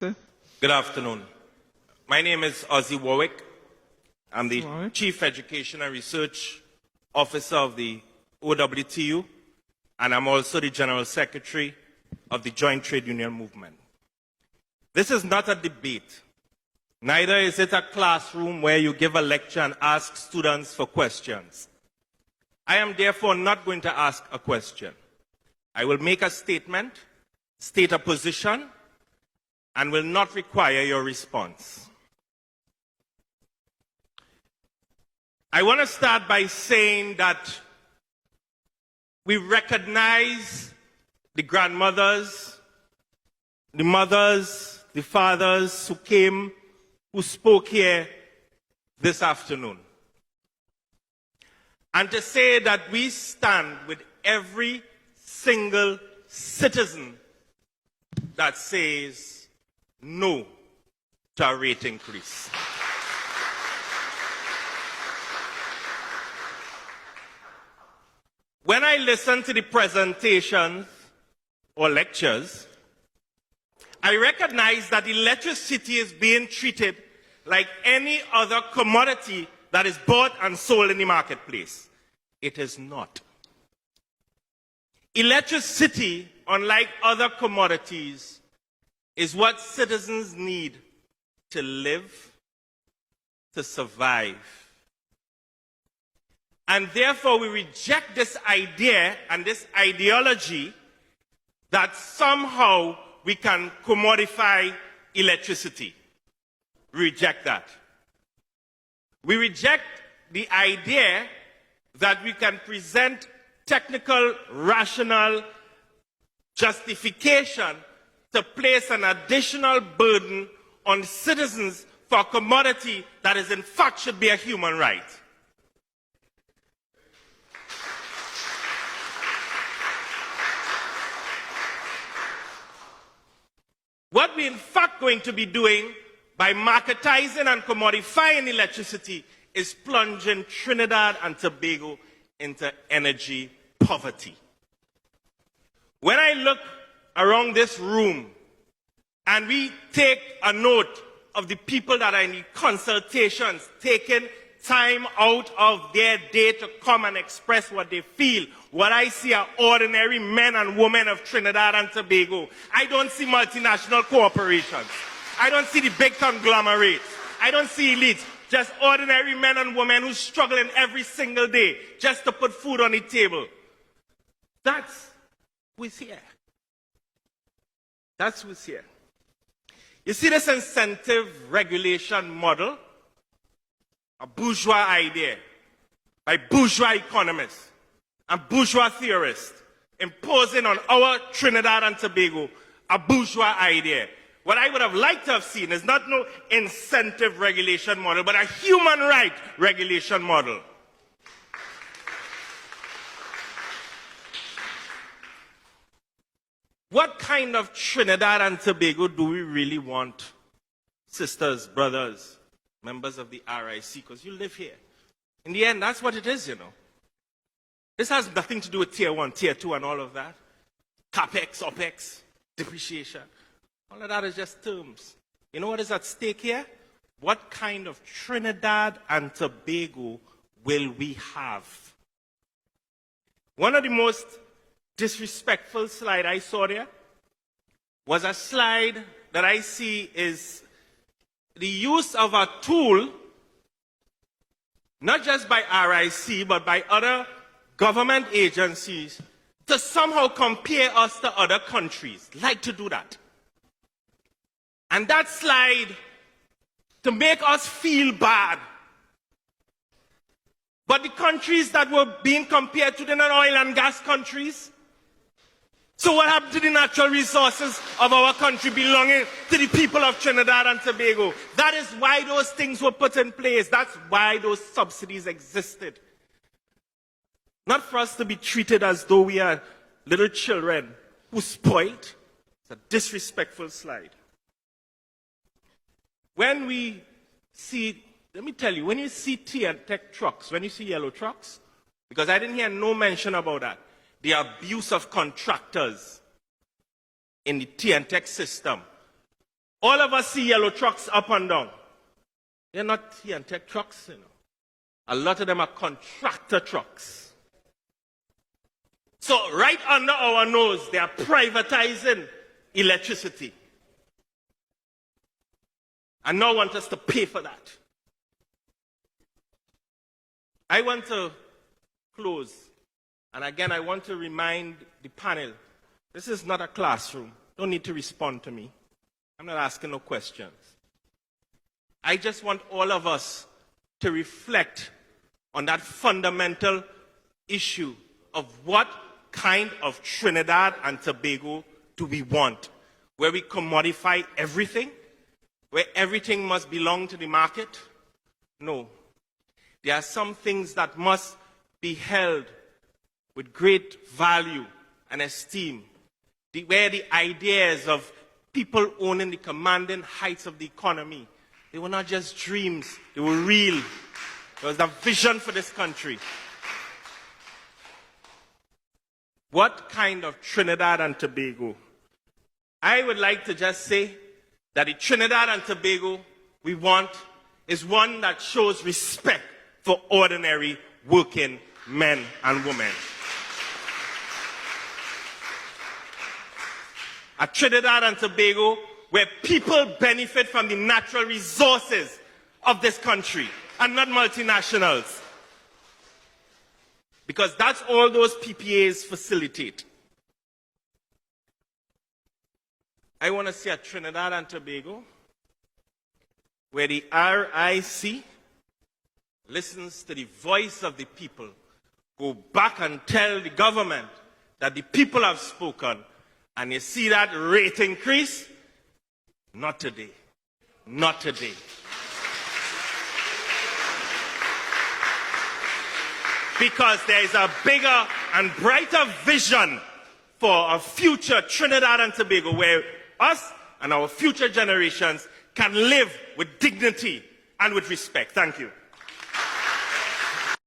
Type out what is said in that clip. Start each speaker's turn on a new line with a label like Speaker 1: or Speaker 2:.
Speaker 1: Good afternoon. My name is Ozzi Warwick. I'm the Chief Education and Research Officer of the OWTU, and I'm also the General Secretary of the Joint Trade Union Movement. This is not a debate. Neither is it a classroom where you give a lecture and ask students for questions. I am therefore not going to ask a question. I will make a statement, state a position, and will not require your response. I want to start by saying that we recognize the grandmothers, the mothers, the fathers who came, who spoke here this afternoon. And to say that we stand with every single citizen that says no to a rate increase. When I listen to the presentations or lectures, I recognize that electricity is being treated like any other commodity that is bought and sold in the marketplace. It is not. Electricity, unlike other commodities, is what citizens need to live, to survive. And therefore, we reject this idea and this ideology that somehow we can commodify electricity. We reject that. We reject the idea that we can present technical, rational justification to place an additional burden on citizens for a commodity that is in fact should be a human right. What we're in fact going to be doing by marketizing and commodifying electricity is plunging Trinidad and Tobago into energy poverty. When I look around this room and we take a note of the people that are in the consultations, taking time out of their day to come and express what they feel, what I see are ordinary men and women of Trinidad and Tobago. I don't see multinational corporations. I don't see the big conglomerates. I don't see elites. Just ordinary men and women who struggle every single day just to put food on the table. That's who's here. That's who's here. You see this incentive regulation model? A bourgeois idea by bourgeois economists and bourgeois theorists imposing on our Trinidad and Tobago a bourgeois idea. What I would have liked to have seen is not no incentive regulation model, but a human right regulation model. What kind of Trinidad and Tobago do we really want, sisters, brothers, members of the RIC? Because you live here. In the end, that's what it is, you know. This has nothing to do with tier 1, tier 2, and all of that. CapEx, OPEX, depreciation. All of that is just terms. You know what is at stake here? What kind of Trinidad and Tobago will we have? One of the most disrespectful slides I saw there was a slide that I see is the use of a tool, not just by RIC, but by other government agencies, to somehow compare us to other countries. Like to do that. And that slide, to make us feel bad. But the countries that were being compared to, they're not oil and gas countries. So what happened to the natural resources of our country belonging to the people of Trinidad and Tobago? That is why those things were put in place. That's why those subsidies existed. Not for us to be treated as though we are little children who spoiled. It's a disrespectful slide. When we see, let me tell you, when you see T&Tech trucks, when you see yellow trucks, because I didn't hear no mention about that, the abuse of contractors in the T&Tech system. All of us see yellow trucks up and down. They're not here and tech trucks, you know. A lot of them are contractor trucks. So right under our nose, they are privatizing electricity. And now want us to pay for that. I want to close. And again, I want to remind the panel, this is not a classroom. Don't need to respond to me. I'm not asking no questions. I just want all of us to reflect on that fundamental issue of what kind of Trinidad and Tobago do we want, where we commodify everything, where everything must belong to the market? No. There are some things that must be held with great value and esteem, where the ideas of people owning the commanding heights of the economy, they were not just dreams, they were real. There was a vision for this country. What kind of Trinidad and Tobago? I would like to just say that the Trinidad and Tobago we want is one that shows respect for ordinary working men and women. A Trinidad and Tobago where people benefit from the natural resources of this country and not multinationals. Because that's all those PPAs facilitate. I want to see a Trinidad and Tobago where the RIC listens to the voice of the people, go back and tell the government that the people have spoken, and you see that rate increase? Not today. Not today. Because there is a bigger and brighter vision for a future Trinidad and Tobago where us and our future generations can live with dignity and with respect. Thank you.